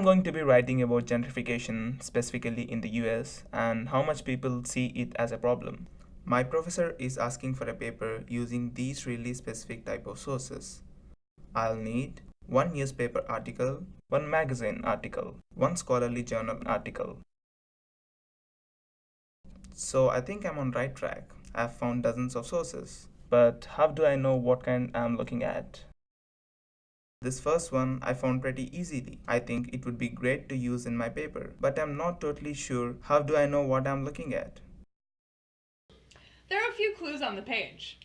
going to be writing about gentrification, specifically in the US, and how much people see it as a problem. My professor is asking for a paper using these really specific type of sources. I'll need one newspaper article, one magazine article, one scholarly journal article. So I think I'm on right track. I've found dozens of sources. But how do I know what kind I'm looking at? This first one I found pretty easily. I think it would be great to use in my paper, but I'm not totally sure how do I know what I'm looking at. There are a few clues on the page.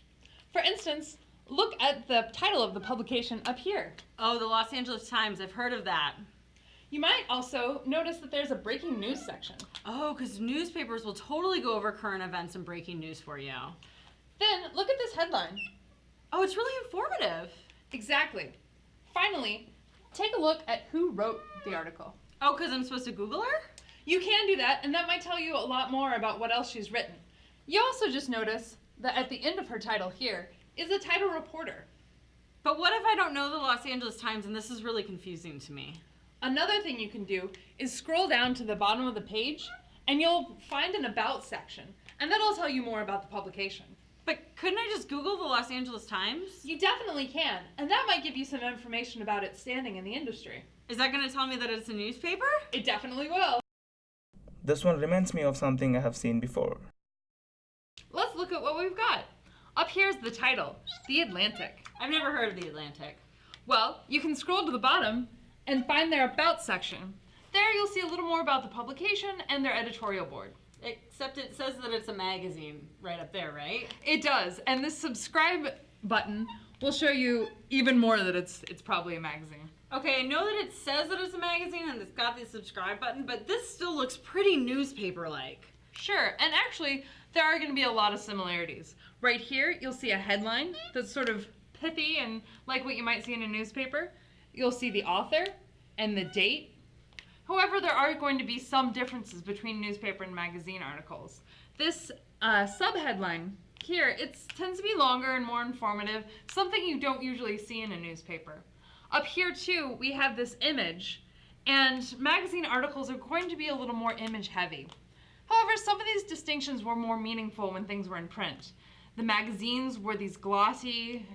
For instance, look at the title of the publication up here. Oh, the Los Angeles Times, I've heard of that. You might also notice that there's a breaking news section. Oh, because newspapers will totally go over current events and breaking news for you. Then look at this headline. Oh, it's really informative. Exactly. Finally, take a look at who wrote the article. Oh, because I'm supposed to Google her? You can do that, and that might tell you a lot more about what else she's written. You also just notice that at the end of her title here is the title reporter. But what if I don't know the Los Angeles Times and this is really confusing to me? Another thing you can do is scroll down to the bottom of the page and you'll find an About section, and that'll tell you more about the publication. But couldn't I just Google the Los Angeles Times? You definitely can, and that might give you some information about its standing in the industry. Is that going to tell me that it's a newspaper? It definitely will. This one reminds me of something I have seen before. Let's look at what we've got. Up here's the title, The Atlantic. I've never heard of the Atlantic. Well, you can scroll to the bottom and find their About section. There you'll see a little more about the publication and their editorial board. Except it says that it's a magazine right up there, right? It does, and this subscribe button will show you even more that it's probably a magazine. Okay, I know that it says that it's a magazine and it's got the subscribe button, but this still looks pretty newspaper-like. Sure, and actually there are going to be a lot of similarities. Right here you'll see a headline that's sort of pithy and like what you might see in a newspaper. You'll see the author and the date. However, there are going to be some differences between newspaper and magazine articles. This subheadline here, it tends to be longer and more informative, something you don't usually see in a newspaper. Up here too, we have this image, and magazine articles are going to be a little more image heavy. However, some of these distinctions were more meaningful when things were in print. The magazines were these glossy,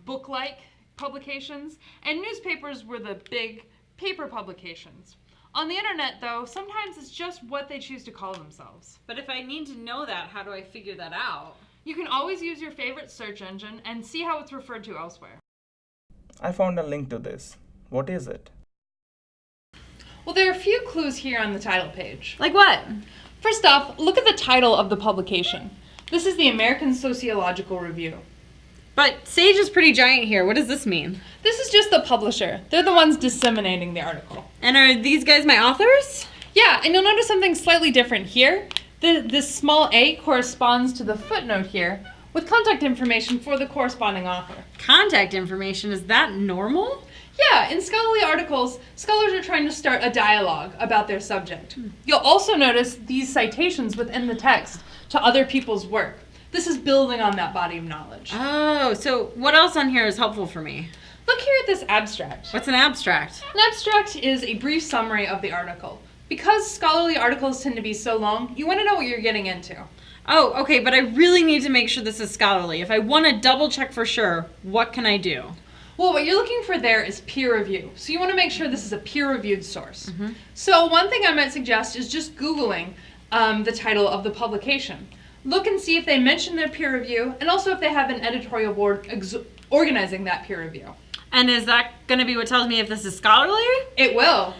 book-like publications, and newspapers were the big paper publications. On the internet, though, sometimes it's just what they choose to call themselves. But if I need to know that, how do I figure that out? You can always use your favorite search engine and see how it's referred to elsewhere. I found a link to this. What is it? Well, there are a few clues here on the title page. Like what? First off, look at the title of the publication. This is the American Sociological Review. But Sage is pretty giant here. What does this mean? This is just the publisher. They're the ones disseminating the article. And are these guys my authors? Yeah, and you'll notice something slightly different here. This small a corresponds to the footnote here with contact information for the corresponding author. Contact information, is that normal? Yeah, in scholarly articles, scholars are trying to start a dialogue about their subject. You'll also notice these citations within the text to other people's work. This is building on that body of knowledge. Oh, so what else on here is helpful for me? Look here at this abstract. What's an abstract? An abstract is a brief summary of the article. Because scholarly articles tend to be so long, you want to know what you're getting into. Oh, okay, but I really need to make sure this is scholarly. If I want to double check for sure, what can I do? Well, what you're looking for there is peer review. So you want to make sure this is a peer-reviewed source. So one thing I might suggest is just Googling the title of the publication. Look and see if they mention their peer review, and also if they have an editorial board organizing that peer review. And is that going to be what tells me if this is scholarly? It will.